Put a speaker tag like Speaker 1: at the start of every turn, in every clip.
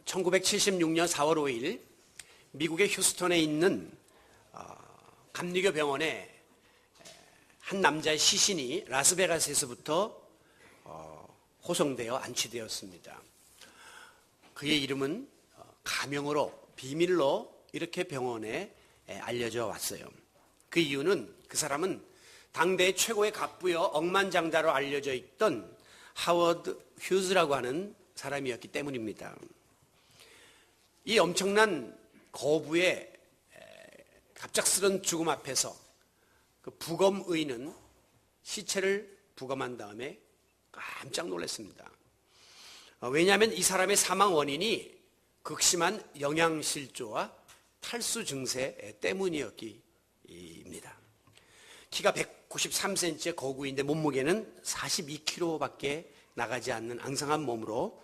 Speaker 1: 1976년 4월 5일 미국의 휴스턴에 있는 감리교 병원에 한 남자의 시신이 라스베가스에서부터 호송되어 안치되었습니다. 그의 이름은 가명으로 비밀로 이렇게 병원에 알려져 왔어요. 그 이유는 그 사람은 당대 최고의 갑부여 억만장자로 알려져 있던 하워드 휴즈라고 하는 사람이었기 때문입니다. 이 엄청난 거부의 갑작스런 죽음 앞에서 그 부검의는 시체를 부검한 다음에 깜짝 놀랐습니다. 왜냐하면 이 사람의 사망 원인이 극심한 영양실조와 탈수 증세 때문이었기입니다. 키가 193cm의 거구인데 몸무게는 42kg밖에 나가지 않는 앙상한 몸으로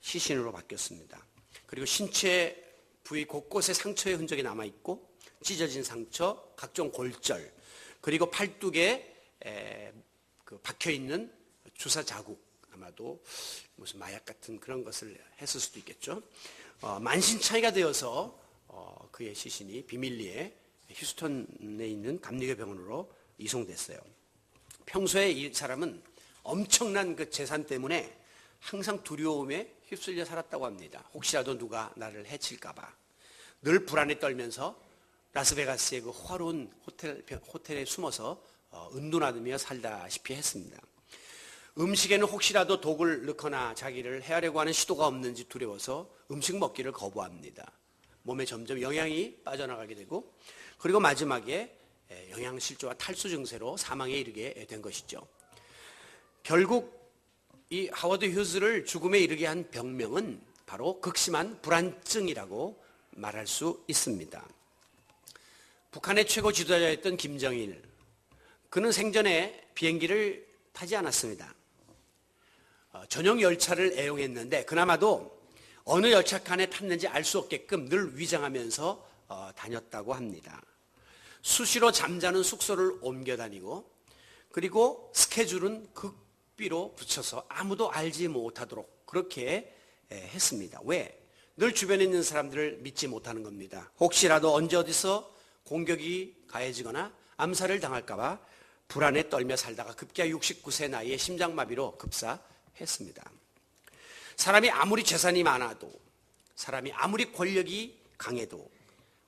Speaker 1: 시신으로 바뀌었습니다. 그리고 신체 부위 곳곳에 상처의 흔적이 남아있고 찢어진 상처, 각종 골절, 그리고 팔뚝에 박혀있는 주사 자국, 아마도 무슨 마약 같은 그런 것을 했을 수도 있겠죠. 만신창이가 되어서 그의 시신이 비밀리에 휴스턴에 있는 감리교 병원으로 이송됐어요. 평소에 이 사람은 엄청난 그 재산 때문에 항상 두려움에 휩쓸려 살았다고 합니다. 혹시라도 누가 나를 해칠까봐 늘 불안에 떨면서 라스베가스의 그 화로운 호텔에 숨어서 은둔하며 살다시피 했습니다. 음식에는 혹시라도 독을 넣거나 자기를 해하려고 하는 시도가 없는지 두려워서 음식 먹기를 거부합니다. 몸에 점점 영양이 빠져나가게 되고 그리고 마지막에 영양실조와 탈수 증세로 사망에 이르게 된 것이죠. 결국 이 하워드 휴즈를 죽음에 이르게 한 병명은 바로 극심한 불안증이라고 말할 수 있습니다. 북한의 최고 지도자였던 김정일, 그는 생전에 비행기를 타지 않았습니다. 전용 열차를 애용했는데 그나마도 어느 열차칸에 탔는지 알 수 없게끔 늘 위장하면서 다녔다고 합니다. 수시로 잠자는 숙소를 옮겨 다니고 그리고 스케줄은 극비로 붙여서 아무도 알지 못하도록 그렇게 했습니다. 왜? 늘 주변에 있는 사람들을 믿지 못하는 겁니다. 혹시라도 언제 어디서 공격이 가해지거나 암살을 당할까 봐 불안에 떨며 살다가 급기야 69세 나이에 심장마비로 급사했습니다. 사람이 아무리 재산이 많아도 사람이 아무리 권력이 강해도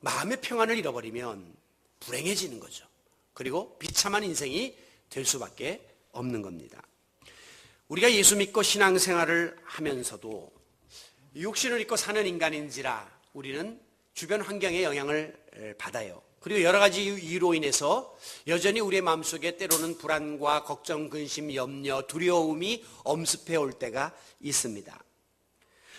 Speaker 1: 마음의 평안을 잃어버리면 불행해지는 거죠. 그리고 비참한 인생이 될 수밖에 없는 겁니다. 우리가 예수 믿고 신앙생활을 하면서도 육신을 입고 사는 인간인지라 우리는 주변 환경의 영향을 받아요. 그리고 여러 가지 이유로 인해서 여전히 우리의 마음속에 때로는 불안과 걱정, 근심, 염려, 두려움이 엄습해 올 때가 있습니다.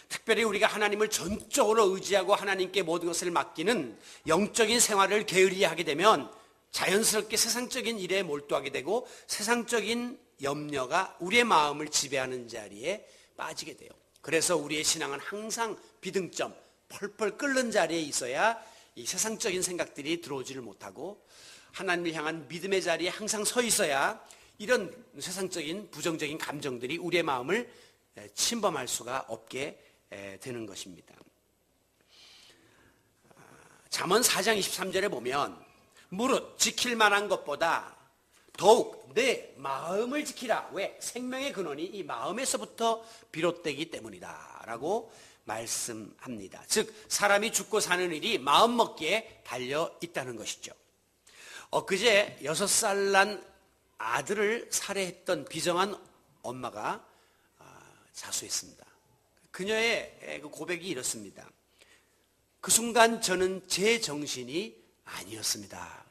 Speaker 1: 특별히 우리가 하나님을 전적으로 의지하고 하나님께 모든 것을 맡기는 영적인 생활을 게을리하게 되면 자연스럽게 세상적인 일에 몰두하게 되고 세상적인 염려가 우리의 마음을 지배하는 자리에 빠지게 돼요. 그래서 우리의 신앙은 항상 비등점, 펄펄 끓는 자리에 있어야 이 세상적인 생각들이 들어오지를 못하고 하나님을 향한 믿음의 자리에 항상 서 있어야 이런 세상적인 부정적인 감정들이 우리의 마음을 침범할 수가 없게 되는 것입니다. 잠언 4장 23절에 보면 무릇 지킬 만한 것보다 더욱 내 마음을 지키라. 왜? 생명의 근원이 이 마음에서부터 비롯되기 때문이다 라고 말씀합니다. 즉 사람이 죽고 사는 일이 마음먹기에 달려 있다는 것이죠. 엊그제 6살 난 아들을 살해했던 비정한 엄마가 자수했습니다. 그녀의 그 고백이 이렇습니다. 그 순간 저는 제 정신이 아니었습니다.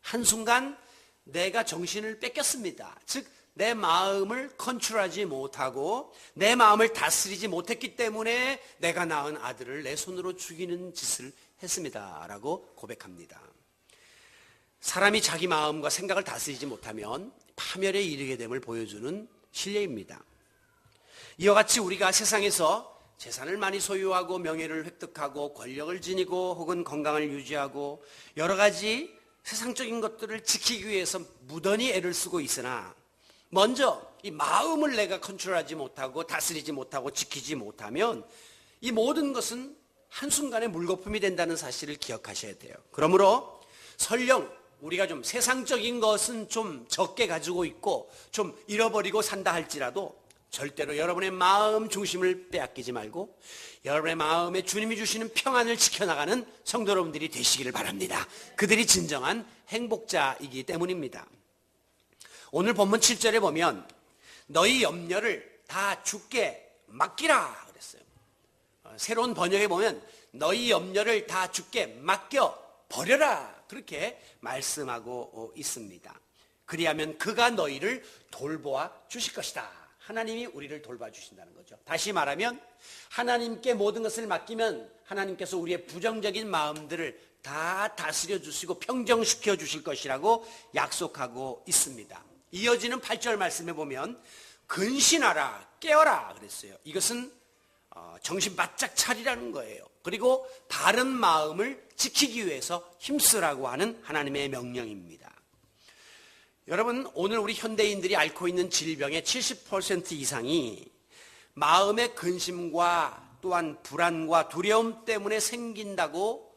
Speaker 1: 한순간 내가 정신을 뺏겼습니다. 즉 내 마음을 컨트롤하지 못하고 내 마음을 다스리지 못했기 때문에 내가 낳은 아들을 내 손으로 죽이는 짓을 했습니다 라고 고백합니다. 사람이 자기 마음과 생각을 다스리지 못하면 파멸에 이르게 됨을 보여주는 실례입니다. 이와 같이 우리가 세상에서 재산을 많이 소유하고 명예를 획득하고 권력을 지니고 혹은 건강을 유지하고 여러 가지 세상적인 것들을 지키기 위해서 무던히 애를 쓰고 있으나 먼저 이 마음을 내가 컨트롤하지 못하고 다스리지 못하고 지키지 못하면 이 모든 것은 한순간에 물거품이 된다는 사실을 기억하셔야 돼요. 그러므로 설령 우리가 좀 세상적인 것은 좀 적게 가지고 있고 좀 잃어버리고 산다 할지라도 절대로 여러분의 마음 중심을 빼앗기지 말고 여러분의 마음에 주님이 주시는 평안을 지켜나가는 성도 여러분들이 되시기를 바랍니다. 그들이 진정한 행복자이기 때문입니다. 오늘 본문 7절에 보면 너희 염려를 다 주께 맡기라 그랬어요. 새로운 번역에 보면 너희 염려를 다 주께 맡겨 버려라 그렇게 말씀하고 있습니다. 그리하면 그가 너희를 돌보아 주실 것이다. 하나님이 우리를 돌봐주신다는 거죠. 다시 말하면 하나님께 모든 것을 맡기면 하나님께서 우리의 부정적인 마음들을 다 다스려 주시고 평정시켜 주실 것이라고 약속하고 있습니다. 이어지는 8절 말씀에 보면 근신하라 깨어라 그랬어요. 이것은 정신 바짝 차리라는 거예요. 그리고 바른 마음을 지키기 위해서 힘쓰라고 하는 하나님의 명령입니다. 여러분, 오늘 우리 현대인들이 앓고 있는 질병의 70% 이상이 마음의 근심과 또한 불안과 두려움 때문에 생긴다고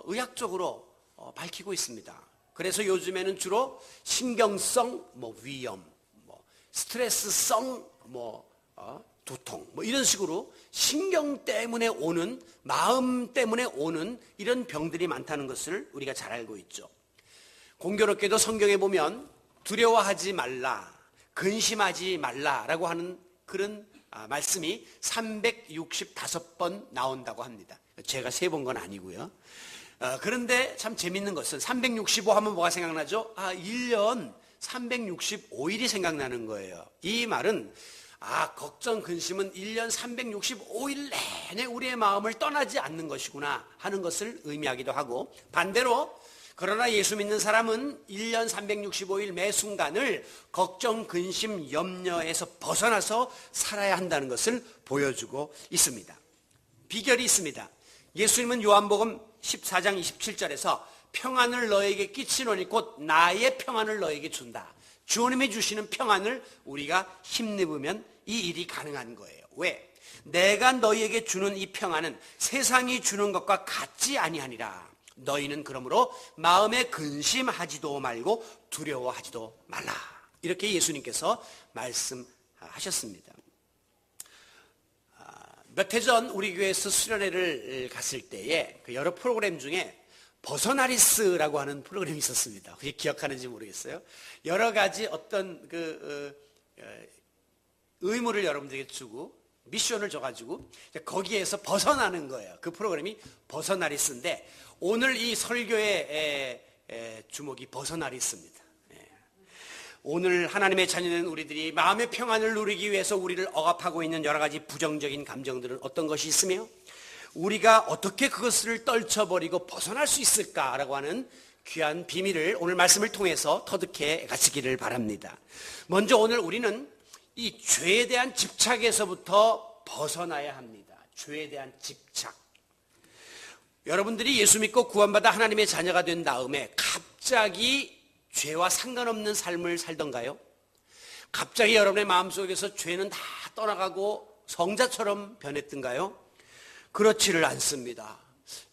Speaker 1: 의학적으로 밝히고 있습니다. 그래서 요즘에는 주로 신경성 위염, 스트레스성 두통 이런 식으로 신경 때문에 오는 마음 때문에 오는 이런 병들이 많다는 것을 우리가 잘 알고 있죠. 공교롭게도 성경에 보면 두려워하지 말라, 근심하지 말라라고 하는 그런 말씀이 365번 나온다고 합니다. 제가 세본 건 아니고요. 그런데 참 재밌는 것은 365 하면 뭐가 생각나죠? 1년 365일이 생각나는 거예요. 이 말은 걱정, 근심은 1년 365일 내내 우리의 마음을 떠나지 않는 것이구나 하는 것을 의미하기도 하고, 반대로 그러나 예수 믿는 사람은 1년 365일 매 순간을 걱정, 근심, 염려에서 벗어나서 살아야 한다는 것을 보여주고 있습니다. 비결이 있습니다. 예수님은 요한복음 14장 27절에서 평안을 너에게 끼치노니 곧 나의 평안을 너에게 준다. 주님이 주시는 평안을 우리가 힘입으면 이 일이 가능한 거예요. 왜? 내가 너희에게 주는 이 평안은 세상이 주는 것과 같지 아니하니라. 너희는 그러므로 마음에 근심하지도 말고 두려워하지도 말라. 이렇게 예수님께서 말씀하셨습니다. 몇 해 전 우리 교회에서 수련회를 갔을 때에 그 여러 프로그램 중에 버서나리스라고 하는 프로그램이 있었습니다. 그게 기억하는지 모르겠어요. 여러 가지 어떤 의무를 여러분들에게 주고 미션을 줘가지고 거기에서 벗어나는 거예요. 그 프로그램이 버서나리스인데 오늘 이 설교의 주목이 버서나리스입니다. 오늘 하나님의 자녀는 우리들이 마음의 평안을 누리기 위해서 우리를 억압하고 있는 여러 가지 부정적인 감정들은 어떤 것이 있으며 우리가 어떻게 그것을 떨쳐버리고 벗어날 수 있을까라고 하는 귀한 비밀을 오늘 말씀을 통해서 터득해 가시기를 바랍니다. 먼저 오늘 우리는 이 죄에 대한 집착에서부터 벗어나야 합니다. 죄에 대한 집착. 여러분들이 예수 믿고 구원받아 하나님의 자녀가 된 다음에 갑자기 죄와 상관없는 삶을 살던가요? 갑자기 여러분의 마음속에서 죄는 다 떠나가고 성자처럼 변했던가요? 그렇지를 않습니다.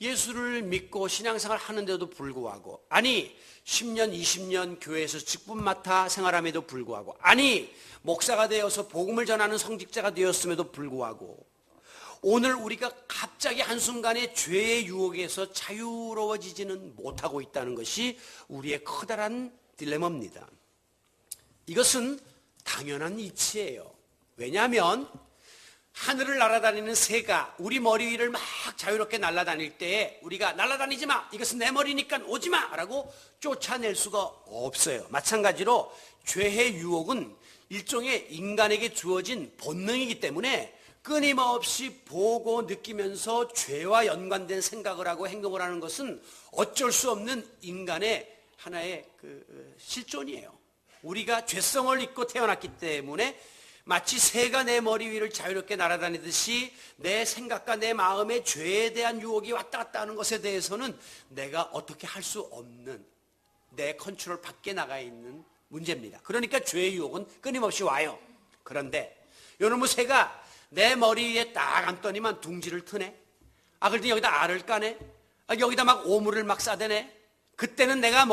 Speaker 1: 예수를 믿고 신앙생활 하는데도 불구하고, 아니 10년 20년 교회에서 직분 맡아 생활함에도 불구하고, 아니 목사가 되어서 복음을 전하는 성직자가 되었음에도 불구하고 오늘 우리가 갑자기 한순간에 죄의 유혹에서 자유로워지지는 못하고 있다는 것이 우리의 커다란 딜레마입니다. 이것은 당연한 이치예요. 왜냐하면 하늘을 날아다니는 새가 우리 머리 위를 막 자유롭게 날아다닐 때에 우리가 날아다니지 마, 이것은 내 머리니까 오지 마 라고 쫓아낼 수가 없어요. 마찬가지로 죄의 유혹은 일종의 인간에게 주어진 본능이기 때문에 끊임없이 보고 느끼면서 죄와 연관된 생각을 하고 행동을 하는 것은 어쩔 수 없는 인간의 하나의 실존이에요. 우리가 죄성을 입고 태어났기 때문에 마치 새가 내 머리 위를 자유롭게 날아다니듯이 내 생각과 내 마음에 죄에 대한 유혹이 왔다 갔다 하는 것에 대해서는 내가 어떻게 할 수 없는, 내 컨트롤 밖에 나가 있는 문제입니다. 그러니까 죄의 유혹은 끊임없이 와요. 그런데 요놈의 새가 내 머리 위에 딱 앉더니만 둥지를 트네. 그랬더니 여기다 알을 까네. 여기다 막 오물을 막 싸대네. 그때는 내가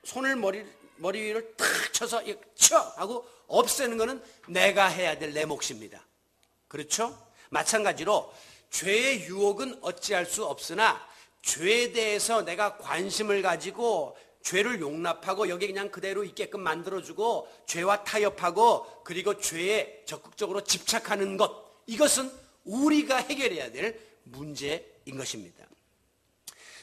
Speaker 1: 손을 머리 위를 탁 쳐서 쳐 하고 없애는 거는 내가 해야 될 내 몫입니다. 그렇죠? 마찬가지로 죄의 유혹은 어찌할 수 없으나 죄에 대해서 내가 관심을 가지고 죄를 용납하고 여기 그냥 그대로 있게끔 만들어주고 죄와 타협하고 그리고 죄에 적극적으로 집착하는 것, 이것은 우리가 해결해야 될 문제인 것입니다.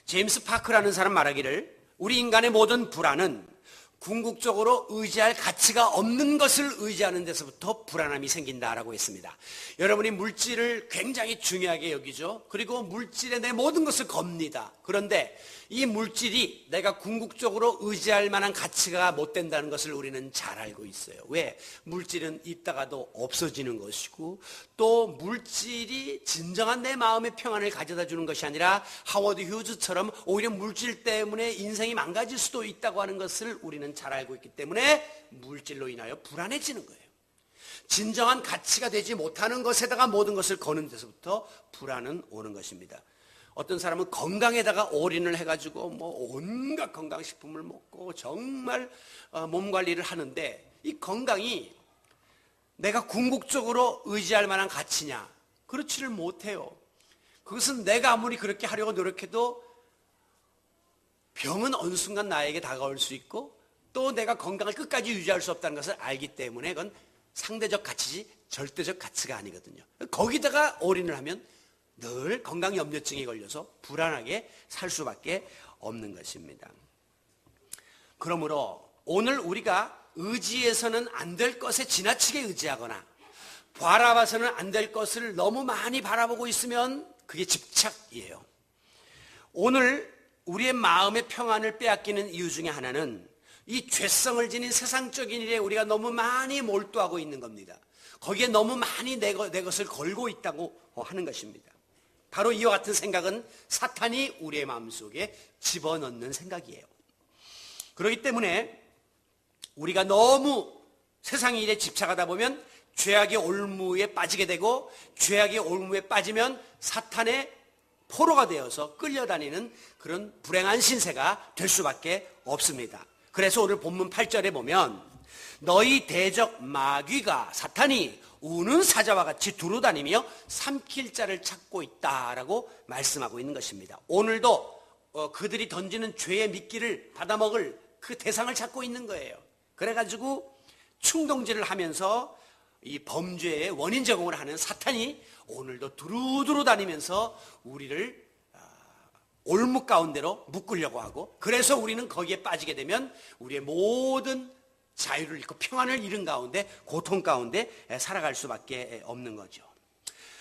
Speaker 1: 제임스 파크라는 사람 말하기를 우리 인간의 모든 불안은 궁극적으로 의지할 가치가 없는 것을 의지하는 데서부터 불안함이 생긴다라고 했습니다. 여러분이 물질을 굉장히 중요하게 여기죠. 그리고 물질에 내 모든 것을 겁니다. 그런데 이 물질이 내가 궁극적으로 의지할 만한 가치가 못 된다는 것을 우리는 잘 알고 있어요. 왜? 물질은 있다가도 없어지는 것이고 또 물질이 진정한 내 마음의 평안을 가져다 주는 것이 아니라 하워드 휴즈처럼 오히려 물질 때문에 인생이 망가질 수도 있다고 하는 것을 우리는 잘 알고 있기 때문에 물질로 인하여 불안해지는 거예요. 진정한 가치가 되지 못하는 것에다가 모든 것을 거는 데서부터 불안은 오는 것입니다. 어떤 사람은 건강에다가 올인을 해가지고 온갖 건강식품을 먹고 정말 몸 관리를 하는데 이 건강이 내가 궁극적으로 의지할 만한 가치냐? 그렇지를 못해요. 그것은 내가 아무리 그렇게 하려고 노력해도 병은 어느 순간 나에게 다가올 수 있고 또 내가 건강을 끝까지 유지할 수 없다는 것을 알기 때문에 그건 상대적 가치지 절대적 가치가 아니거든요. 거기다가 올인을 하면 늘 건강 염려증이 걸려서 불안하게 살 수밖에 없는 것입니다. 그러므로 오늘 우리가 의지해서는 안 될 것에 지나치게 의지하거나 바라봐서는 안 될 것을 너무 많이 바라보고 있으면 그게 집착이에요. 오늘 우리의 마음의 평안을 빼앗기는 이유 중에 하나는 이 죄성을 지닌 세상적인 일에 우리가 너무 많이 몰두하고 있는 겁니다. 거기에 너무 많이 내 것을 걸고 있다고 하는 것입니다. 바로 이와 같은 생각은 사탄이 우리의 마음속에 집어넣는 생각이에요. 그렇기 때문에 우리가 너무 세상 일에 집착하다 보면 죄악의 올무에 빠지게 되고 죄악의 올무에 빠지면 사탄의 포로가 되어서 끌려다니는 그런 불행한 신세가 될 수밖에 없습니다. 그래서 오늘 본문 8절에 보면 너희 대적 마귀가 사탄이 우는 사자와 같이 두루다니며 삼킬 자를 찾고 있다라고 말씀하고 있는 것입니다. 오늘도 그들이 던지는 죄의 미끼를 받아먹을 그 대상을 찾고 있는 거예요. 그래가지고 충동질을 하면서 이 범죄의 원인 제공을 하는 사탄이 오늘도 두루두루 다니면서 우리를 올무 가운데로 묶으려고 하고 그래서 우리는 거기에 빠지게 되면 우리의 모든 자유를 잃고 평안을 잃은 가운데 고통 가운데 살아갈 수밖에 없는 거죠.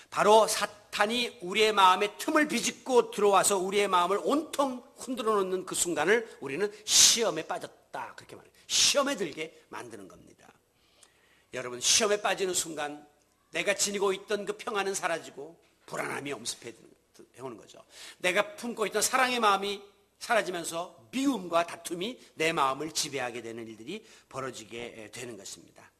Speaker 1: 바로 사탄이 우리의 마음에 틈을 비집고 들어와서 우리의 마음을 온통 흔들어 놓는 그 순간을 우리는 시험에 빠졌다 그렇게 말해요. 시험에 들게 만드는 겁니다. 여러분 시험에 빠지는 순간 내가 지니고 있던 그 평안은 사라지고 불안함이 엄습해 오는 거죠. 내가 품고 있던 사랑의 마음이 사라지면서 미움과 다툼이 내 마음을 지배하게 되는 일들이 벌어지게 되는 것입니다.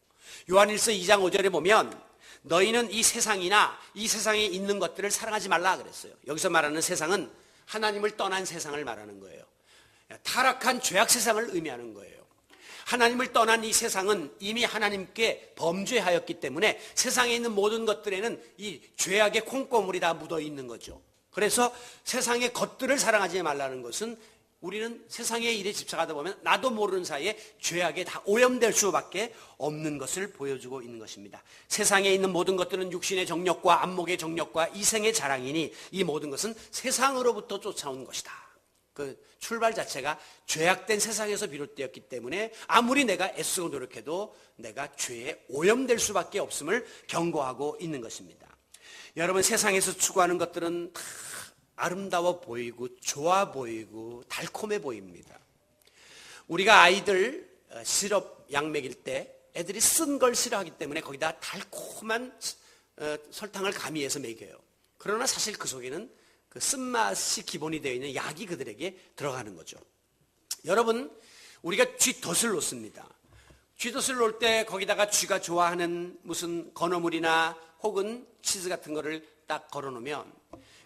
Speaker 1: 요한일서 2장 5절에 보면 너희는 이 세상이나 이 세상에 있는 것들을 사랑하지 말라 그랬어요. 여기서 말하는 세상은 하나님을 떠난 세상을 말하는 거예요. 타락한 죄악 세상을 의미하는 거예요. 하나님을 떠난 이 세상은 이미 하나님께 범죄하였기 때문에 세상에 있는 모든 것들에는 이 죄악의 콩고물이 다 묻어 있는 거죠. 그래서 세상의 것들을 사랑하지 말라는 것은 우리는 세상의 일에 집착하다 보면 나도 모르는 사이에 죄악에 다 오염될 수밖에 없는 것을 보여주고 있는 것입니다. 세상에 있는 모든 것들은 육신의 정욕과 안목의 정욕과 이생의 자랑이니 이 모든 것은 세상으로부터 쫓아온 것이다. 그 출발 자체가 죄악된 세상에서 비롯되었기 때문에 아무리 내가 애쓰고 노력해도 내가 죄에 오염될 수밖에 없음을 경고하고 있는 것입니다. 여러분 세상에서 추구하는 것들은 다 아름다워 보이고 좋아 보이고 달콤해 보입니다. 우리가 아이들 시럽 약 먹일 때 애들이 쓴 걸 싫어하기 때문에 거기다 달콤한 설탕을 가미해서 먹여요. 그러나 사실 그 속에는 그 쓴맛이 기본이 되어 있는 약이 그들에게 들어가는 거죠. 여러분 우리가 쥐덫을 놓습니다. 쥐덫을 놓을 때 거기다가 쥐가 좋아하는 무슨 건어물이나 혹은 치즈 같은 거를 딱 걸어놓으면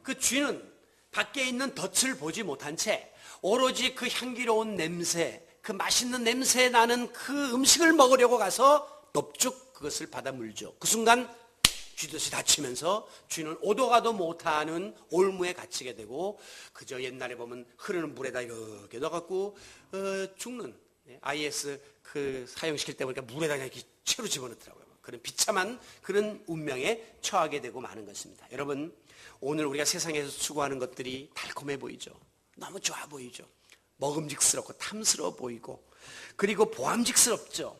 Speaker 1: 그 쥐는 밖에 있는 덫을 보지 못한 채 오로지 그 향기로운 냄새, 그 맛있는 냄새 나는 그 음식을 먹으려고 가서 넙죽 그것을 받아 물죠. 그 순간 쥐덫이 닫히면서 쥐는 오도 가도 못하는 올무에 갇히게 되고 그저 옛날에 보면 흐르는 물에다 이렇게 넣어갖고 죽는 IS 그 사용시킬 때 보니까 물에다 이렇게 채로 집어넣더라고요. 그런 비참한 그런 운명에 처하게 되고 마는 것입니다. 여러분, 오늘 우리가 세상에서 추구하는 것들이 달콤해 보이죠. 너무 좋아 보이죠. 먹음직스럽고 탐스러워 보이고 그리고 보암직스럽죠.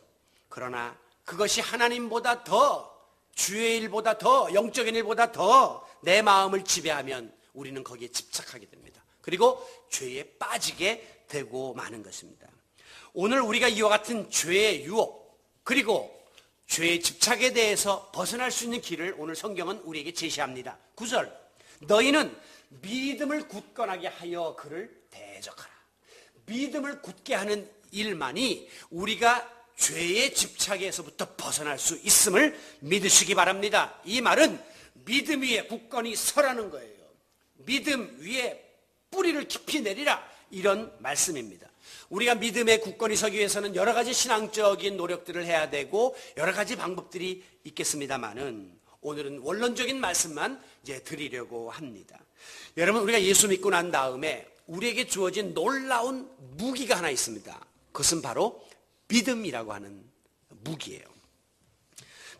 Speaker 1: 그러나 그것이 하나님보다 더 주의 일보다 더 영적인 일보다 더 내 마음을 지배하면 우리는 거기에 집착하게 됩니다. 그리고 죄에 빠지게 되고 마는 것입니다. 오늘 우리가 이와 같은 죄의 유혹 그리고 죄의 집착에 대해서 벗어날 수 있는 길을 오늘 성경은 우리에게 제시합니다. 9절, 너희는 믿음을 굳건하게 하여 그를 대적하라. 믿음을 굳게 하는 일만이 우리가 죄의 집착에서부터 벗어날 수 있음을 믿으시기 바랍니다. 이 말은 믿음 위에 굳건히 서라는 거예요. 믿음 위에 뿌리를 깊이 내리라, 이런 말씀입니다. 우리가 믿음에 굳건히 서기 위해서는 여러 가지 신앙적인 노력들을 해야 되고 여러 가지 방법들이 있겠습니다만은 오늘은 원론적인 말씀만 이제 드리려고 합니다. 여러분, 우리가 예수 믿고 난 다음에 우리에게 주어진 놀라운 무기가 하나 있습니다. 그것은 바로 믿음이라고 하는 무기예요.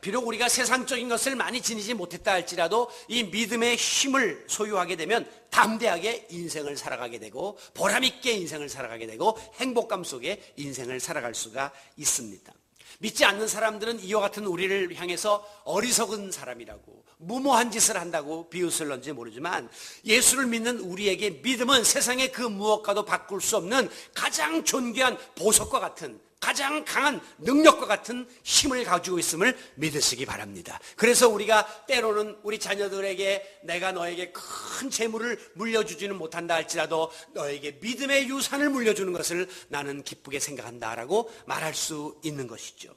Speaker 1: 비록 우리가 세상적인 것을 많이 지니지 못했다 할지라도 이 믿음의 힘을 소유하게 되면 담대하게 인생을 살아가게 되고 보람있게 인생을 살아가게 되고 행복감 속에 인생을 살아갈 수가 있습니다. 믿지 않는 사람들은 이와 같은 우리를 향해서 어리석은 사람이라고 무모한 짓을 한다고 비웃을런지 모르지만 예수를 믿는 우리에게 믿음은 세상의 그 무엇과도 바꿀 수 없는 가장 존귀한 보석과 같은 가장 강한 능력과 같은 힘을 가지고 있음을 믿으시기 바랍니다. 그래서 우리가 때로는 우리 자녀들에게 내가 너에게 큰 재물을 물려주지는 못한다 할지라도 너에게 믿음의 유산을 물려주는 것을 나는 기쁘게 생각한다라고 말할 수 있는 것이죠.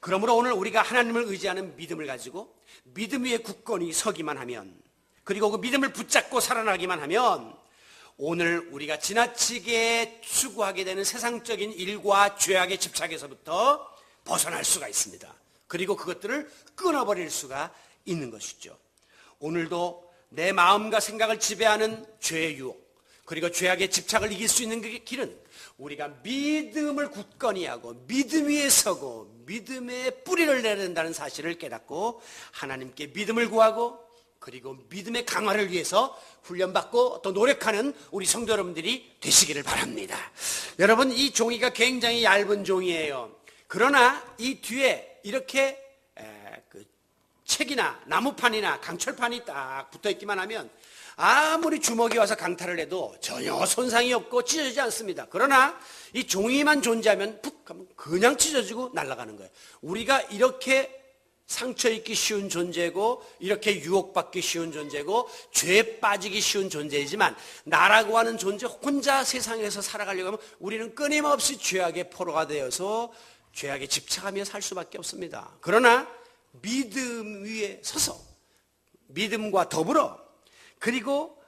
Speaker 1: 그러므로 오늘 우리가 하나님을 의지하는 믿음을 가지고 믿음 위에 굳건히 서기만 하면 그리고 그 믿음을 붙잡고 살아나기만 하면 오늘 우리가 지나치게 추구하게 되는 세상적인 일과 죄악의 집착에서부터 벗어날 수가 있습니다. 그리고 그것들을 끊어버릴 수가 있는 것이죠. 오늘도 내 마음과 생각을 지배하는 죄의 유혹 그리고 죄악의 집착을 이길 수 있는 그 길은 우리가 믿음을 굳건히 하고 믿음 위에 서고 믿음의 뿌리를 내야 된다는 사실을 깨닫고 하나님께 믿음을 구하고 그리고 믿음의 강화를 위해서 훈련받고 또 노력하는 우리 성도 여러분들이 되시기를 바랍니다. 여러분, 이 종이가 굉장히 얇은 종이에요. 그러나 이 뒤에 이렇게 그 책이나 나무판이나 강철판이 딱 붙어있기만 하면 아무리 주먹이 와서 강탈을 해도 전혀 손상이 없고 찢어지지 않습니다. 그러나 이 종이만 존재하면 푹 하면 그냥 찢어지고 날아가는 거예요. 우리가 이렇게 상처 입기 쉬운 존재고 이렇게 유혹받기 쉬운 존재고 죄에 빠지기 쉬운 존재이지만 나라고 하는 존재 혼자 세상에서 살아가려고 하면 우리는 끊임없이 죄악의 포로가 되어서 죄악에 집착하며 살 수밖에 없습니다. 그러나 믿음 위에 서서 믿음과 더불어 그리고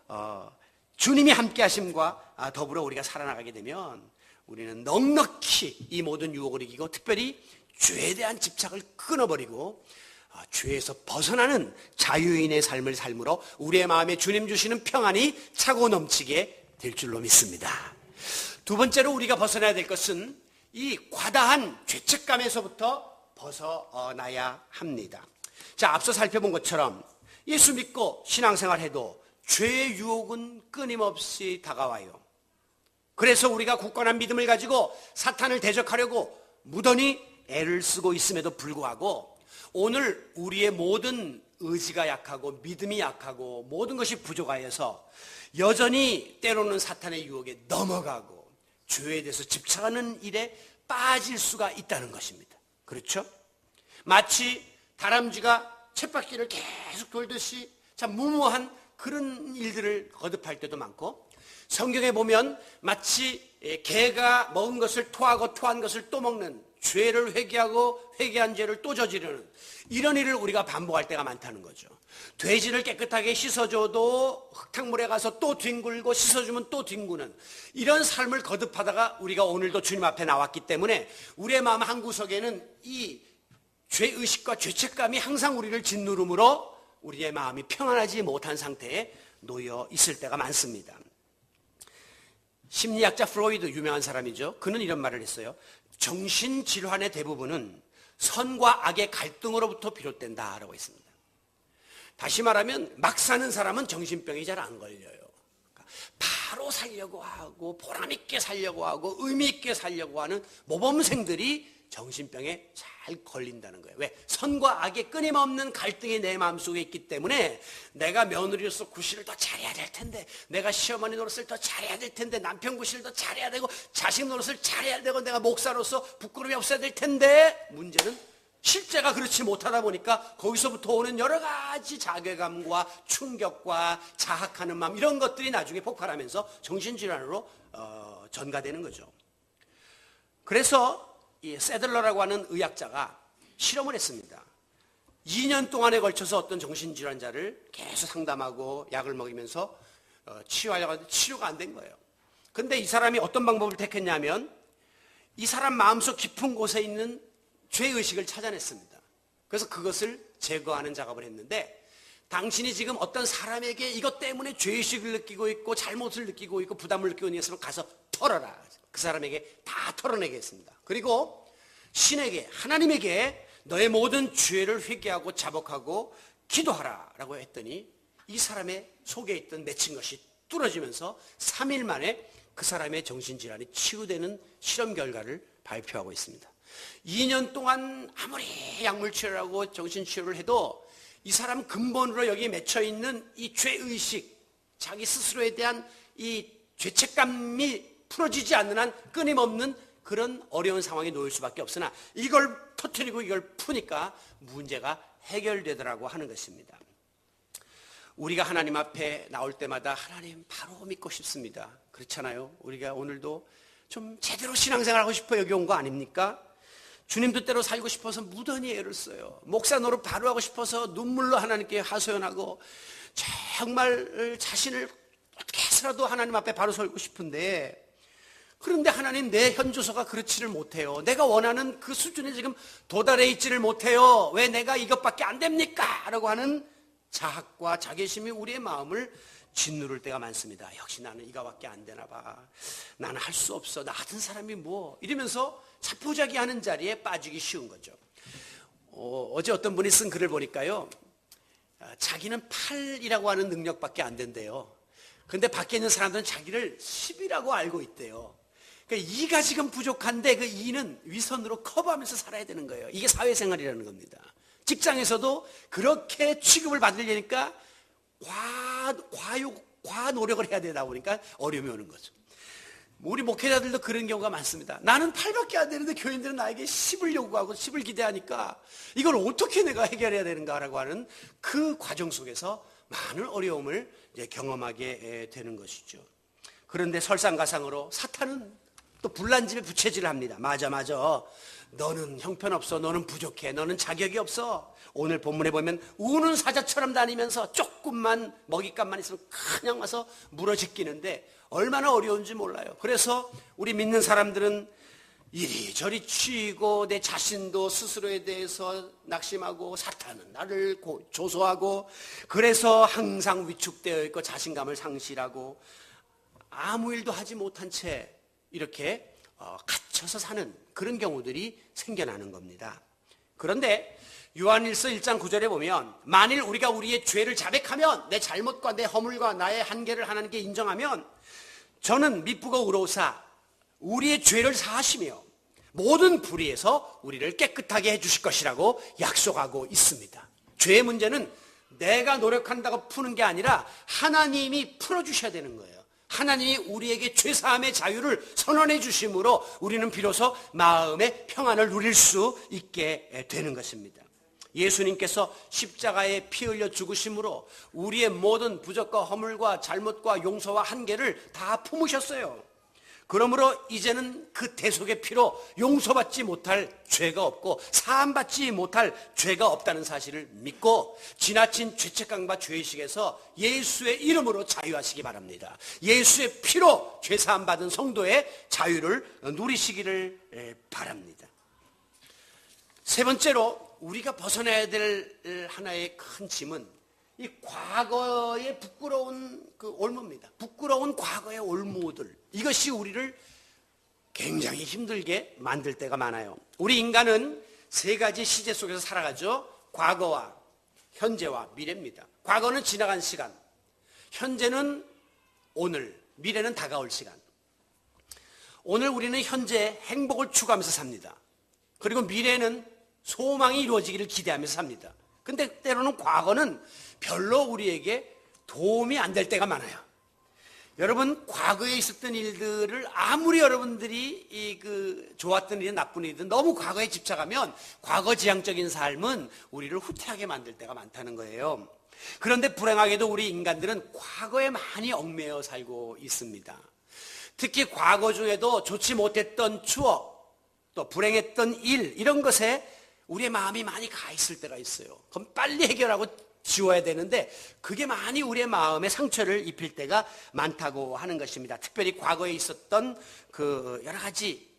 Speaker 1: 주님이 함께 하심과 더불어 우리가 살아나가게 되면 우리는 넉넉히 이 모든 유혹을 이기고 특별히 죄에 대한 집착을 끊어버리고 죄에서 벗어나는 자유인의 삶을 삶으로 우리의 마음에 주님 주시는 평안이 차고 넘치게 될 줄로 믿습니다. 두 번째로 우리가 벗어나야 될 것은 이 과다한 죄책감에서부터 벗어나야 합니다. 자, 앞서 살펴본 것처럼 예수 믿고 신앙생활해도 죄의 유혹은 끊임없이 다가와요. 그래서 우리가 굳건한 믿음을 가지고 사탄을 대적하려고 무던히 애를 쓰고 있음에도 불구하고 오늘 우리의 모든 의지가 약하고 믿음이 약하고 모든 것이 부족하여서 여전히 때로는 사탄의 유혹에 넘어가고 죄에 대해서 집착하는 일에 빠질 수가 있다는 것입니다. 그렇죠? 마치 다람쥐가 쳇바퀴를 계속 돌듯이 참 무모한 그런 일들을 거듭할 때도 많고 성경에 보면 마치 개가 먹은 것을 토하고 토한 것을 또 먹는 죄를 회개하고 회개한 죄를 또 저지르는 이런 일을 우리가 반복할 때가 많다는 거죠. 돼지를 깨끗하게 씻어줘도 흙탕물에 가서 또 뒹굴고 씻어주면 또 뒹구는 이런 삶을 거듭하다가 우리가 오늘도 주님 앞에 나왔기 때문에 우리의 마음 한구석에는 이 죄의식과 죄책감이 항상 우리를 짓누름으로 우리의 마음이 평안하지 못한 상태에 놓여 있을 때가 많습니다. 심리학자 프로이드, 유명한 사람이죠. 그는 이런 말을 했어요. 정신질환의 대부분은 선과 악의 갈등으로부터 비롯된다라고 했습니다. 다시 말하면 막 사는 사람은 정신병이 잘 안 걸려요. 그러니까 바로 살려고 하고 보람있게 살려고 하고 의미있게 살려고 하는 모범생들이 정신병에 잘 걸린다는 거예요. 왜? 선과 악의 끊임없는 갈등이 내 마음속에 있기 때문에 내가 며느리로서 구실을 더 잘해야 될 텐데, 내가 시어머니 노릇을 더 잘해야 될 텐데, 남편 구실을 더 잘해야 되고 자식 노릇을 잘해야 되고 내가 목사로서 부끄러움이 없어야 될 텐데, 문제는 실제가 그렇지 못하다 보니까 거기서부터 오는 여러 가지 자괴감과 충격과 자학하는 마음, 이런 것들이 나중에 폭발하면서 정신질환으로 전가되는 거죠. 그래서 이 세들러라고 하는 의학자가 실험을 했습니다. 2년 동안에 걸쳐서 어떤 정신질환자를 계속 상담하고 약을 먹이면서 치유하려고 하는데 치료가 안 된 거예요. 근데 이 사람이 어떤 방법을 택했냐면 이 사람 마음속 깊은 곳에 있는 죄의식을 찾아냈습니다. 그래서 그것을 제거하는 작업을 했는데, 당신이 지금 어떤 사람에게 이것 때문에 죄의식을 느끼고 있고 잘못을 느끼고 있고 부담을 느끼고 있는 사람 가서 털어라. 그 사람에게 다 털어내게 했습니다. 그리고 신에게, 하나님에게 너의 모든 죄를 회개하고 자복하고 기도하라 라고 했더니 이 사람의 속에 있던 맺힌 것이 뚫어지면서 3일 만에 그 사람의 정신질환이 치유되는 실험 결과를 발표하고 있습니다. 2년 동안 아무리 약물 치료를 하고 정신치료를 해도 이 사람 근본으로 여기에 맺혀있는 이 죄의식, 자기 스스로에 대한 이 죄책감이 풀어지지 않는 한 끊임없는 그런 어려운 상황에 놓일 수밖에 없으나 이걸 터뜨리고 이걸 푸니까 문제가 해결되더라고 하는 것입니다. 우리가 하나님 앞에 나올 때마다 하나님 바로 믿고 싶습니다. 그렇잖아요. 우리가 오늘도 좀 제대로 신앙생활 하고 싶어 여기 온 거 아닙니까? 주님 뜻대로 살고 싶어서 무던히 애를 써요. 목사 노릇 바로 하고 싶어서 눈물로 하나님께 하소연하고 정말 자신을 어떻게 해서라도 하나님 앞에 바로 서고 싶은데, 그런데 하나님 내 현주소가 그렇지를 못해요. 내가 원하는 그 수준에 지금 도달해 있지를 못해요. 왜 내가 이것밖에 안 됩니까? 라고 하는 자학과 자괴심이 우리의 마음을 짓누를 때가 많습니다. 역시 나는 이거밖에 안 되나 봐. 나는 할 수 없어. 나 같은 사람이 뭐. 이러면서 자포자기하는 자리에 빠지기 쉬운 거죠. 어제 어떤 분이 쓴 글을 보니까요. 자기는 8이라고 하는 능력밖에 안 된대요. 그런데 밖에 있는 사람들은 자기를 10이라고 알고 있대요. 그러니까 2가 지금 부족한데 그 2는 위선으로 커버하면서 살아야 되는 거예요. 이게 사회생활이라는 겁니다. 직장에서도 그렇게 취급을 받으려니까 과 노력을 해야 되다 보니까 어려움이 오는 거죠. 우리 목회자들도 그런 경우가 많습니다. 나는 8밖에 안 되는데 교인들은 나에게 10을 요구하고 10을 기대하니까 이걸 어떻게 내가 해결해야 되는가라고 하는 그 과정 속에서 많은 어려움을 이제 경험하게 되는 것이죠. 그런데 설상가상으로 사탄은 또 불난집에 부채질을 합니다. 맞아. 너는 형편없어. 너는 부족해. 너는 자격이 없어. 오늘 본문에 보면 우는 사자처럼 다니면서 조금만 먹잇감만 있으면 그냥 와서 물어뜯기는데 얼마나 어려운지 몰라요. 그래서 우리 믿는 사람들은 이리저리 치이고 내 자신도 스스로에 대해서 낙심하고 사탄은 나를 조소하고 그래서 항상 위축되어 있고 자신감을 상실하고 아무 일도 하지 못한 채 이렇게 갇혀서 사는 그런 경우들이 생겨나는 겁니다. 그런데 요한일서 1장 9절에 보면 만일 우리가 우리의 죄를 자백하면 내 잘못과 내 허물과 나의 한계를 하나님께 인정하면 저는 미쁘고 의로우사 우리의 죄를 사하시며 모든 불의에서 우리를 깨끗하게 해주실 것이라고 약속하고 있습니다. 죄의 문제는 내가 노력한다고 푸는 게 아니라 하나님이 풀어주셔야 되는 거예요. 하나님이 우리에게 죄사함의 자유를 선언해 주심으로 우리는 비로소 마음의 평안을 누릴 수 있게 되는 것입니다. 예수님께서 십자가에 피 흘려 죽으심으로 우리의 모든 부족과 허물과 잘못과 용서와 한계를 다 품으셨어요. 그러므로 이제는 그 대속의 피로 용서받지 못할 죄가 없고 사함받지 못할 죄가 없다는 사실을 믿고 지나친 죄책감과 죄의식에서 예수의 이름으로 자유하시기 바랍니다. 예수의 피로 죄 사함받은 성도의 자유를 누리시기를 바랍니다. 세 번째로 우리가 벗어나야 될 하나의 큰 짐은 이 과거의 부끄러운 그 올무입니다. 부끄러운 과거의 올무들, 이것이 우리를 굉장히 힘들게 만들 때가 많아요. 우리 인간은 세 가지 시제 속에서 살아가죠. 과거와 현재와 미래입니다. 과거는 지나간 시간, 현재는 오늘, 미래는 다가올 시간. 오늘 우리는 현재 행복을 추구하면서 삽니다. 그리고 미래는 소망이 이루어지기를 기대하면서 삽니다. 근데 때로는 과거는 별로 우리에게 도움이 안 될 때가 많아요. 여러분, 과거에 있었던 일들을 아무리 여러분들이 좋았던 일이든 나쁜 일이든 너무 과거에 집착하면 과거 지향적인 삶은 우리를 후퇴하게 만들 때가 많다는 거예요. 그런데 불행하게도 우리 인간들은 과거에 많이 얽매여 살고 있습니다. 특히 과거 중에도 좋지 못했던 추억, 또 불행했던 일, 이런 것에 우리의 마음이 많이 가 있을 때가 있어요. 그럼 빨리 해결하고 지워야 되는데 그게 많이 우리의 마음에 상처를 입힐 때가 많다고 하는 것입니다. 특별히 과거에 있었던 그 여러 가지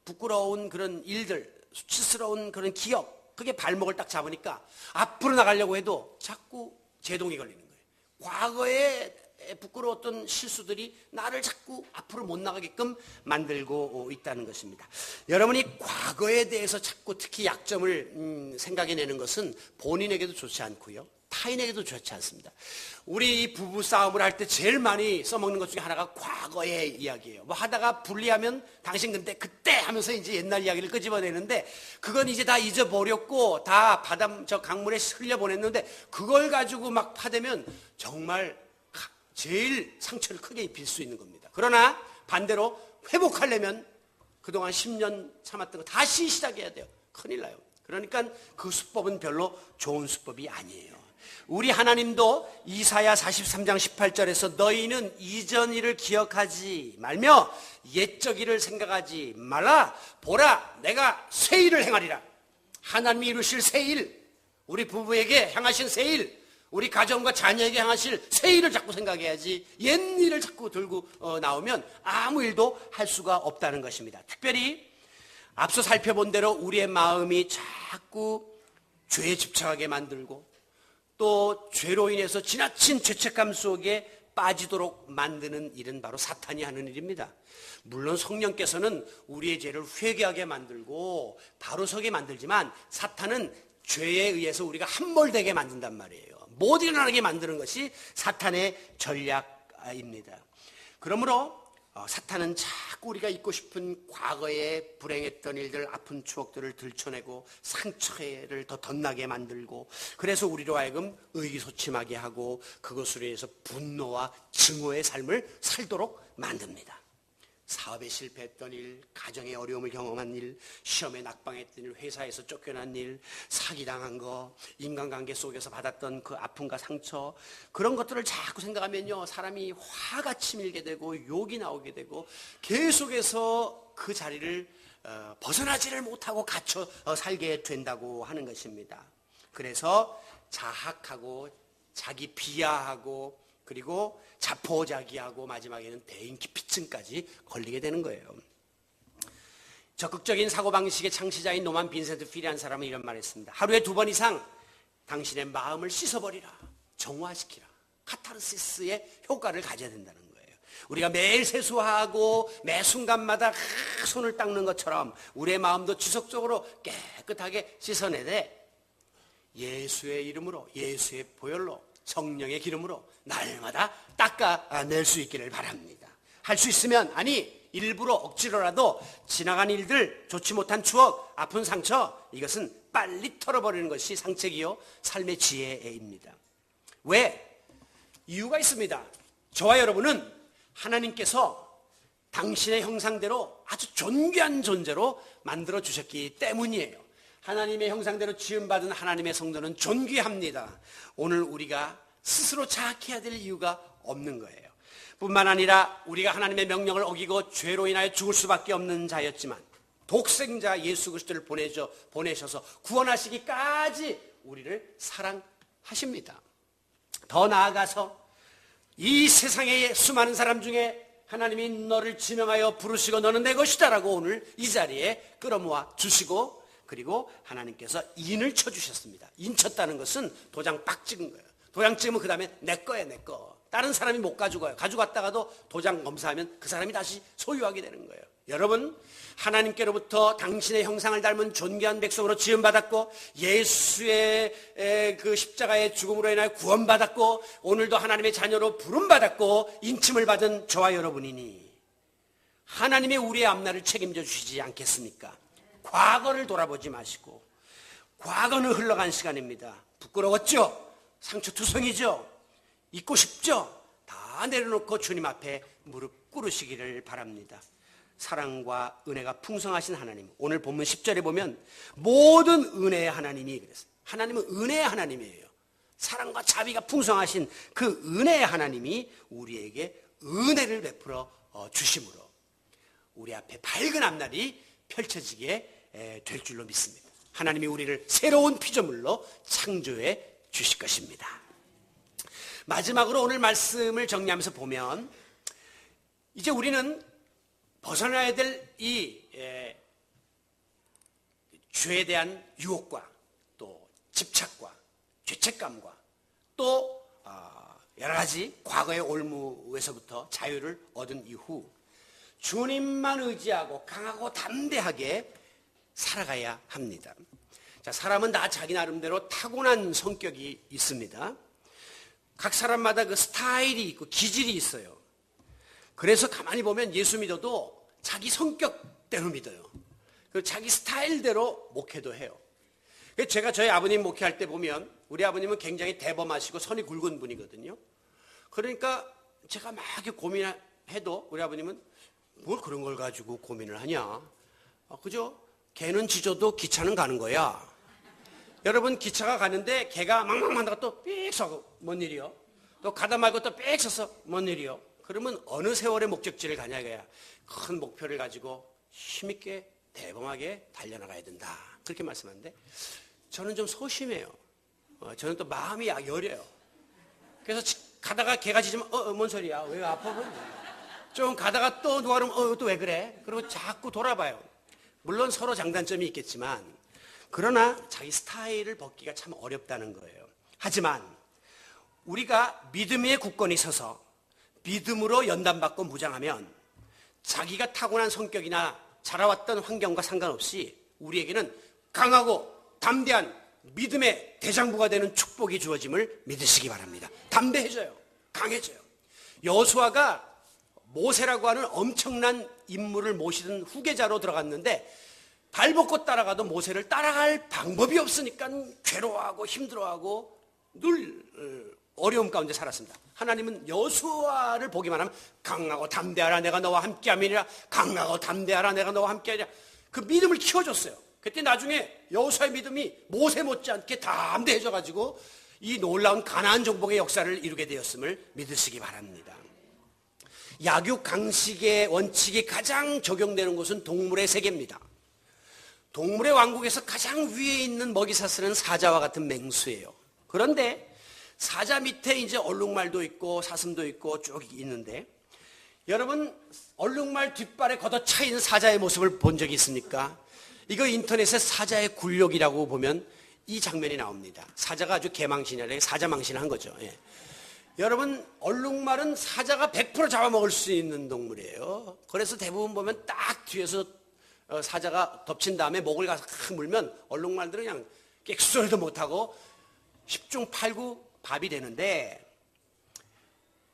Speaker 1: 부끄러운 그런 일들, 수치스러운 그런 기억, 그게 발목을 딱 잡으니까 앞으로 나가려고 해도 자꾸 제동이 걸리는 거예요. 과거에 부끄러웠던 실수들이 나를 자꾸 앞으로 못 나가게끔 만들고 있다는 것입니다. 여러분이 과거에 대해서 자꾸 특히 약점을 생각해내는 것은 본인에게도 좋지 않고요, 타인에게도 좋지 않습니다. 우리 부부 싸움을 할 때 제일 많이 써먹는 것 중에 하나가 과거의 이야기예요. 뭐 하다가 분리하면 당신 근데 그때 하면서 이제 옛날 이야기를 끄집어내는데 그건 이제 다 잊어버렸고 다 바다 저 강물에 흘려보냈는데 그걸 가지고 막 파대면 정말 제일 상처를 크게 입힐 수 있는 겁니다. 그러나 반대로 회복하려면 그동안 10년 참았던 거 다시 시작해야 돼요. 큰일 나요. 그러니까 그 수법은 별로 좋은 수법이 아니에요. 우리 하나님도 이사야 43장 18절에서 너희는 이전 일을 기억하지 말며 옛적 일을 생각하지 말라. 보라, 내가 새 일을 행하리라. 하나님이 이루실 새 일, 우리 부부에게 향하신 새 일, 우리 가정과 자녀에게 향하실 새 일을 자꾸 생각해야지 옛 일을 자꾸 들고 나오면 아무 일도 할 수가 없다는 것입니다. 특별히 앞서 살펴본 대로 우리의 마음이 자꾸 죄에 집착하게 만들고 또 죄로 인해서 지나친 죄책감 속에 빠지도록 만드는 일은 바로 사탄이 하는 일입니다. 물론 성령께서는 우리의 죄를 회개하게 만들고 바로 서게 만들지만 사탄은 죄에 의해서 우리가 함몰되게 만든단 말이에요. 못 일어나게 만드는 것이 사탄의 전략입니다. 그러므로 사탄은 자꾸 우리가 잊고 싶은 과거에 불행했던 일들, 아픈 추억들을 들춰내고 상처를 더 덧나게 만들고 그래서 우리로 하여금 의기소침하게 하고 그것으로 인해서 분노와 증오의 삶을 살도록 만듭니다. 사업에 실패했던 일, 가정의 어려움을 경험한 일, 시험에 낙방했던 일, 회사에서 쫓겨난 일, 사기당한 거, 인간관계 속에서 받았던 그 아픔과 상처, 그런 것들을 자꾸 생각하면요, 사람이 화가 치밀게 되고 욕이 나오게 되고 계속해서 그 자리를 벗어나지를 못하고 갇혀 살게 된다고 하는 것입니다. 그래서 자학하고 자기 비하하고 그리고 자포자기하고 마지막에는 대인기피증까지 걸리게 되는 거예요. 적극적인 사고방식의 창시자인 노만 빈센트 필이라는 사람은 이런 말을 했습니다. 하루에 2번 이상 당신의 마음을 씻어버리라, 정화시키라. 카타르시스의 효과를 가져야 된다는 거예요. 우리가 매일 세수하고 매 순간마다 손을 닦는 것처럼 우리의 마음도 지속적으로 깨끗하게 씻어내되 예수의 이름으로, 예수의 보혈로, 성령의 기름으로 날마다 닦아낼 수 있기를 바랍니다. 할 수 있으면, 아니 일부러 억지로라도 지나간 일들, 좋지 못한 추억, 아픈 상처, 이것은 빨리 털어버리는 것이 상책이요 삶의 지혜입니다. 왜? 이유가 있습니다. 저와 여러분은 하나님께서 당신의 형상대로 아주 존귀한 존재로 만들어 주셨기 때문이에요. 하나님의 형상대로 지음받은 하나님의 성도는 존귀합니다. 오늘 우리가 스스로 자학해야 될 이유가 없는 거예요. 뿐만 아니라 우리가 하나님의 명령을 어기고 죄로 인하여 죽을 수밖에 없는 자였지만 독생자 예수 그리스도를 보내셔서 구원하시기까지 우리를 사랑하십니다. 더 나아가서 이 세상의 수많은 사람 중에 하나님이 너를 지명하여 부르시고 너는 내 것이다 라고 오늘 이 자리에 끌어모아 주시고, 그리고 하나님께서 인을 쳐주셨습니다. 인 쳤다는 것은 도장 빡 찍은 거예요. 도장 찍으면 그 다음에 내 거야, 내 거. 다른 사람이 못 가져가요. 가져갔다가도 도장 검사하면 그 사람이 다시 소유하게 되는 거예요. 여러분, 하나님께로부터 당신의 형상을 닮은 존귀한 백성으로 지음받았고 예수의 그 십자가의 죽음으로 인하여 구원받았고 오늘도 하나님의 자녀로 부름받았고 인침을 받은 저와 여러분이니 하나님의 우리의 앞날을 책임져 주시지 않겠습니까? 과거를 돌아보지 마시고, 과거는 흘러간 시간입니다. 부끄러웠죠? 상처투성이죠? 잊고 싶죠? 다 내려놓고 주님 앞에 무릎 꿇으시기를 바랍니다. 사랑과 은혜가 풍성하신 하나님, 오늘 본문 10절에 보면 모든 은혜의 하나님이 그랬어요. 하나님은 은혜의 하나님이에요. 사랑과 자비가 풍성하신 그 은혜의 하나님이 우리에게 은혜를 베풀어 주심으로 우리 앞에 밝은 앞날이 펼쳐지게 될 줄로 믿습니다. 하나님이 우리를 새로운 피조물로 창조해 주실 것입니다. 마지막으로 오늘 말씀을 정리하면서 보면 이제 우리는 벗어나야 될 이 죄에 대한 유혹과 또 집착과 죄책감과 또 여러 가지 과거의 올무에서부터 자유를 얻은 이후 주님만 의지하고 강하고 담대하게 살아가야 합니다. 자, 사람은 다 자기 나름대로 타고난 성격이 있습니다. 각 사람마다 그 스타일이 있고 기질이 있어요. 그래서 가만히 보면 예수 믿어도 자기 성격대로 믿어요. 그리고 자기 스타일대로 목회도 해요. 제가 저희 아버님 목회할 때 보면 우리 아버님은 굉장히 대범하시고 선이 굵은 분이거든요. 그러니까 제가 막 이렇게 고민해도 우리 아버님은 뭘 그런 걸 가지고 고민을 하냐. 그죠? 개는 짖어도 기차는 가는 거야. 여러분, 기차가 가는데 개가 망망망다가 또 삑 서고 뭔 일이요? 또 가다 말고 또 삑 서서 뭔 일이요? 그러면 어느 세월의 목적지를 가냐 이거야. 큰 목표를 가지고 힘있게 대범하게 달려나가야 된다. 그렇게 말씀하는데 저는 좀 소심해요. 저는 또 마음이 여려요. 그래서 가다가 개가 짖으면 뭔 소리야? 왜 아파 보이냐? 좀 가다가 또 누가 그러면 또 왜 그래? 그리고 자꾸 돌아봐요. 물론 서로 장단점이 있겠지만 그러나 자기 스타일을 벗기가 참 어렵다는 거예요. 하지만 우리가 믿음의 굳건히 서서 믿음으로 연단받고 무장하면 자기가 타고난 성격이나 자라왔던 환경과 상관없이 우리에게는 강하고 담대한 믿음의 대장부가 되는 축복이 주어짐을 믿으시기 바랍니다. 담대해져요. 강해져요. 여호수아가 모세라고 하는 엄청난 인물을 모시던 후계자로 들어갔는데 발벗고 따라가도 모세를 따라갈 방법이 없으니까 괴로워하고 힘들어하고 늘 어려움 가운데 살았습니다. 하나님은 여호수아를 보기만 하면 강하고 담대하라 내가 너와 함께함이니라. 강하고 담대하라 내가 너와 함께하리라. 그 믿음을 키워줬어요. 그때 나중에 여호수아의 믿음이 모세 못지않게 담대해져가지고 이 놀라운 가나안 정복의 역사를 이루게 되었음을 믿으시기 바랍니다. 약육 강식의 원칙이 가장 적용되는 곳은 동물의 세계입니다. 동물의 왕국에서 가장 위에 있는 먹이사슬은 사자와 같은 맹수예요. 그런데 사자 밑에 이제 얼룩말도 있고 사슴도 있고 쭉 있는데 여러분 얼룩말 뒷발에 걷어차 있는 사자의 모습을 본 적이 있습니까? 이거 인터넷에 사자의 굴욕이라고 보면 이 장면이 나옵니다. 사자가 아주 개망신이 아니라 사자망신을 한 거죠. 예. 여러분 얼룩말은 사자가 100% 잡아먹을 수 있는 동물이에요. 그래서 대부분 보면 딱 뒤에서 사자가 덮친 다음에 목을 가서 물면 얼룩말들은 그냥 객소리도 못하고 10중 8구 밥이 되는데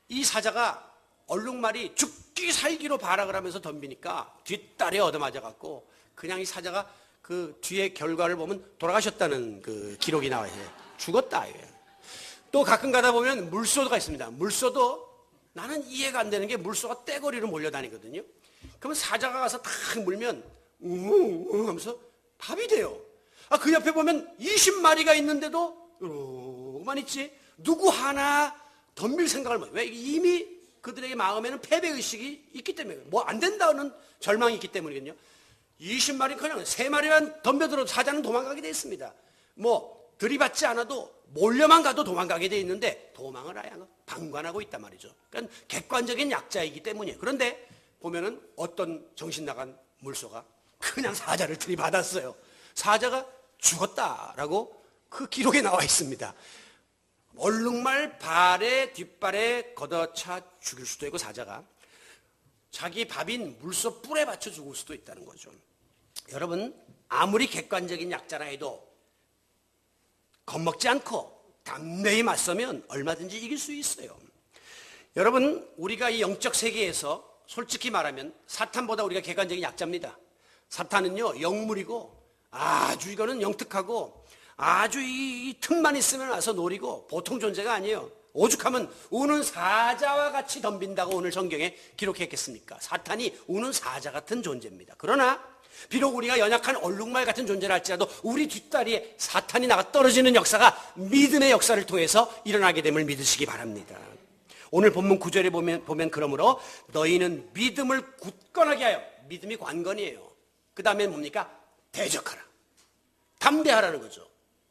Speaker 1: 이 사자가 얼룩말이 죽기 살기로 발악을 하면서 덤비니까 뒷다리에 얻어맞아갖고 그냥 이 사자가 그 뒤에 결과를 보면 돌아가셨다는 그 기록이 나와요. 죽었다. 또 가끔 가다 보면 물소가 있습니다. 물소도 나는 이해가 안 되는 게 물소가 떼거리로 몰려다니거든요. 그러면 사자가 가서 탁 물면 웅웅 하면서 밥이 돼요. 그 옆에 보면 20마리가 있는데도 만 있지 누구 하나 덤빌 생각을 못. 왜? 이미 그들에게 마음에는 패배의식이 있기 때문에, 뭐 안 된다는 절망이 있기 때문이거든요. 20마리 그냥 3마리만 덤벼들어도 사자는 도망가게 돼 있습니다. 뭐 들이받지 않아도 몰려만 가도 도망가게 돼 있는데 도망을 아예 방관하고 있단 말이죠. 그러니까 객관적인 약자이기 때문이에요. 그런데 보면은 어떤 정신 나간 물소가 그냥 사자를 들이받았어요. 사자가 죽었다라고 그 기록에 나와 있습니다. 얼룩말 발에 뒷발에 걷어차 죽일 수도 있고, 사자가 자기 밥인 물소 뿔에 받쳐 죽을 수도 있다는 거죠. 여러분, 아무리 객관적인 약자라 해도 겁먹지 않고 담대히 맞서면 얼마든지 이길 수 있어요. 여러분, 우리가 이 영적 세계에서 솔직히 말하면 사탄보다 우리가 객관적인 약자입니다. 사탄은요, 영물이고 아주 이거는 영특하고 아주 이 틈만 있으면 와서 노리고 보통 존재가 아니에요. 오죽하면 우는 사자와 같이 덤빈다고 오늘 성경에 기록했겠습니까? 사탄이 우는 사자 같은 존재입니다. 그러나 비록 우리가 연약한 얼룩말 같은 존재를 할지라도 우리 뒷다리에 사탄이 나가 떨어지는 역사가 믿음의 역사를 통해서 일어나게 됨을 믿으시기 바랍니다. 오늘 본문 9절에 보면 그러므로 너희는 믿음을 굳건하게 하여, 믿음이 관건이에요. 그 다음에 뭡니까? 대적하라. 담대하라는 거죠.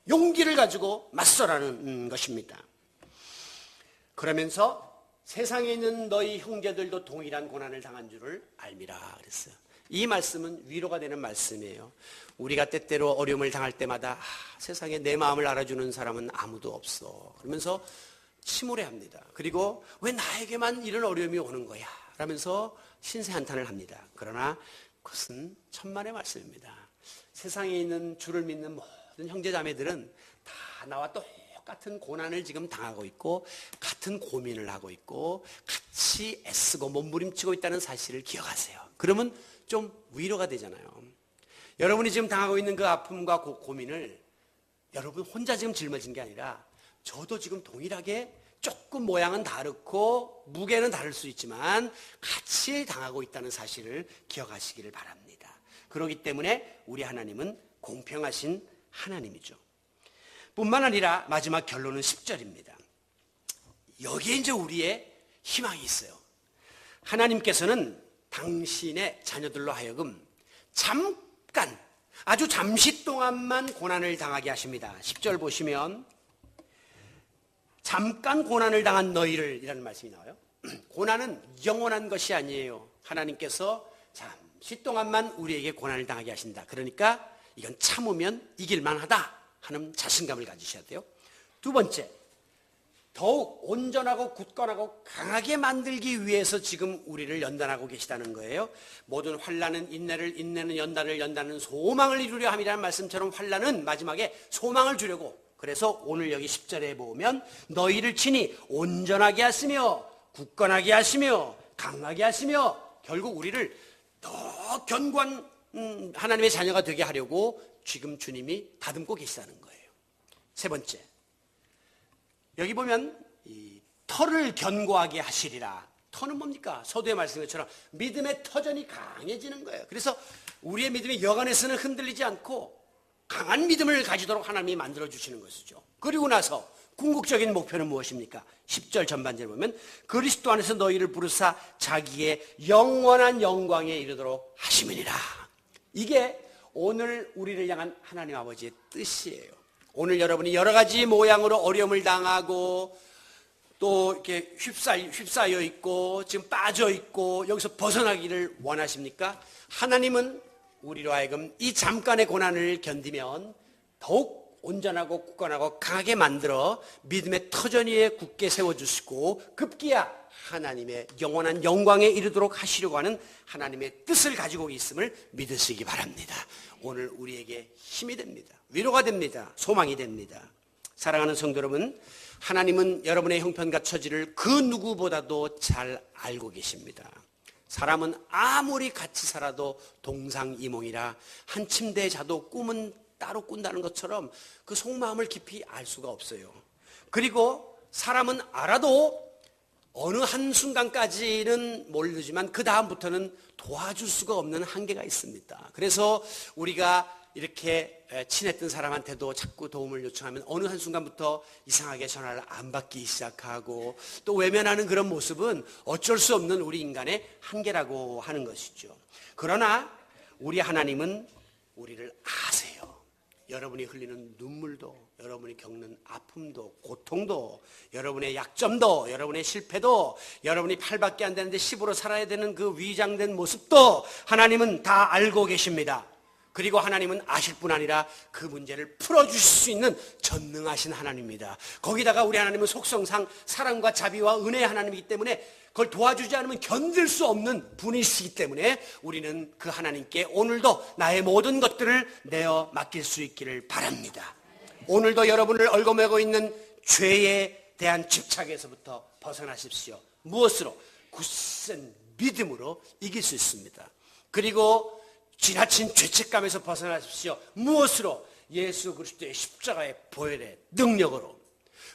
Speaker 1: 용기를 가지고 맞서라는 것입니다. 그러면서 세상에 있는 너희 형제들도 동일한 고난을 당한 줄을 알미라 그랬어요. 이 말씀은 위로가 되는 말씀이에요. 우리가 때때로 어려움을 당할 때마다 세상에 내 마음을 알아주는 사람은 아무도 없어 그러면서 침울해합니다. 그리고 왜 나에게만 이런 어려움이 오는 거야 라면서 신세한탄을 합니다. 그러나 그것은 천만의 말씀입니다. 세상에 있는 주를 믿는 모든 형제자매들은 다 나와 똑같은 고난을 지금 당하고 있고 같은 고민을 하고 있고 같이 애쓰고 몸부림치고 있다는 사실을 기억하세요. 그러면 좀 위로가 되잖아요. 여러분이 지금 당하고 있는 그 아픔과 고민을 여러분 혼자 지금 짊어진 게 아니라 저도 지금 동일하게 조금 모양은 다르고 무게는 다를 수 있지만 같이 당하고 있다는 사실을 기억하시기를 바랍니다. 그렇기 때문에 우리 하나님은 공평하신 하나님이죠. 뿐만 아니라 마지막 결론은 10절입니다. 여기에 이제 우리의 희망이 있어요. 하나님께서는 당신의 자녀들로 하여금 잠깐, 아주 잠시 동안만 고난을 당하게 하십니다. 10절 보시면 잠깐 고난을 당한 너희를 이라는 말씀이 나와요. 고난은 영원한 것이 아니에요. 하나님께서 잠시 동안만 우리에게 고난을 당하게 하신다. 그러니까 이건 참으면 이길만하다 하는 자신감을 가지셔야 돼요. 두 번째, 더욱 온전하고 굳건하고 강하게 만들기 위해서 지금 우리를 연단하고 계시다는 거예요. 모든 환난은 인내를, 인내는 연단을, 연단은 소망을 이루려 함이라는 말씀처럼 환난은 마지막에 소망을 주려고, 그래서 오늘 여기 10절에 보면 너희를 친히 온전하게 하시며 굳건하게 하시며 강하게 하시며 결국 우리를 더 견고한 하나님의 자녀가 되게 하려고 지금 주님이 다듬고 계시다는 거예요. 세 번째, 여기 보면 이 터를 견고하게 하시리라. 터는 뭡니까? 서두에 말씀한 것처럼 믿음의 터전이 강해지는 거예요. 그래서 우리의 믿음이 여간에서는 흔들리지 않고 강한 믿음을 가지도록 하나님이 만들어주시는 것이죠. 그리고 나서 궁극적인 목표는 무엇입니까? 10절 전반절에 보면 그리스도 안에서 너희를 부르사 자기의 영원한 영광에 이르도록 하심이니라. 이게 오늘 우리를 향한 하나님 아버지의 뜻이에요. 오늘 여러분이 여러 가지 모양으로 어려움을 당하고 또 이렇게 휩싸여 있고 지금 빠져 있고 여기서 벗어나기를 원하십니까? 하나님은 우리로 하여금 이 잠깐의 고난을 견디면 더욱 온전하고 굳건하고 강하게 만들어 믿음의 터전 위에 굳게 세워주시고 급기야 하나님의 영원한 영광에 이르도록 하시려고 하는 하나님의 뜻을 가지고 있음을 믿으시기 바랍니다. 오늘 우리에게 힘이 됩니다. 위로가 됩니다. 소망이 됩니다. 사랑하는 성도 여러분, 하나님은 여러분의 형편과 처지를 그 누구보다도 잘 알고 계십니다. 사람은 아무리 같이 살아도 동상이몽이라 한 침대에 자도 꿈은 따로 꾼다는 것처럼 그 속마음을 깊이 알 수가 없어요. 그리고 사람은 알아도 어느 한순간까지는 모르지만 그 다음부터는 도와줄 수가 없는 한계가 있습니다. 그래서 우리가 이렇게 친했던 사람한테도 자꾸 도움을 요청하면 어느 한순간부터 이상하게 전화를 안 받기 시작하고 또 외면하는 그런 모습은 어쩔 수 없는 우리 인간의 한계라고 하는 것이죠. 그러나 우리 하나님은 우리를 아세요. 여러분이 흘리는 눈물도, 여러분이 겪는 아픔도, 고통도, 여러분의 약점도, 여러분의 실패도, 여러분이 팔밖에 안 되는데 10으로 살아야 되는 그 위장된 모습도 하나님은 다 알고 계십니다. 그리고 하나님은 아실 뿐 아니라 그 문제를 풀어주실 수 있는 전능하신 하나님입니다. 거기다가 우리 하나님은 속성상 사랑과 자비와 은혜의 하나님이기 때문에 그걸 도와주지 않으면 견딜 수 없는 분이시기 때문에 우리는 그 하나님께 오늘도 나의 모든 것들을 내어 맡길 수 있기를 바랍니다. 오늘도 여러분을 얽어매고 있는 죄에 대한 집착에서부터 벗어나십시오. 무엇으로? 굳센 믿음으로 이길 수 있습니다. 그리고 지나친 죄책감에서 벗어나십시오. 무엇으로? 예수 그리스도의 십자가의 보혈의 능력으로.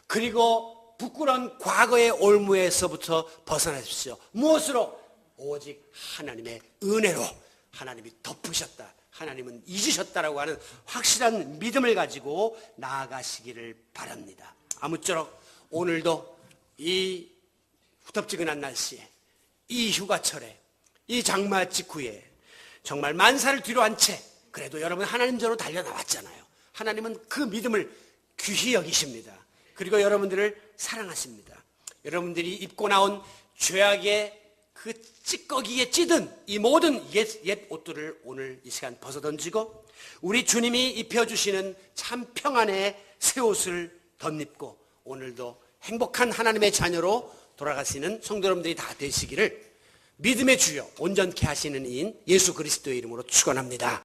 Speaker 1: 그리고 부끄러운 과거의 올무에서부터 벗어나십시오. 무엇으로? 오직 하나님의 은혜로. 하나님이 덮으셨다, 하나님은 잊으셨다라고 하는 확실한 믿음을 가지고 나아가시기를 바랍니다. 아무쪼록 오늘도 이 후덥지근한 날씨에, 이 휴가철에, 이 장마 직후에 정말 만사를 뒤로 한 채 그래도 여러분 하나님 전으로 달려나왔잖아요. 하나님은 그 믿음을 귀히 여기십니다. 그리고 여러분들을 사랑하십니다. 여러분들이 입고 나온 죄악의 그 찌꺼기에 찌든 이 모든 옛 옷들을 오늘 이 시간 벗어던지고 우리 주님이 입혀주시는 참 평안의 새 옷을 덧입고 오늘도 행복한 하나님의 자녀로 돌아가시는 성도 여러분들이 다 되시기를 믿음의 주요 온전케 하시는 이인 예수 그리스도의 이름으로 축원합니다.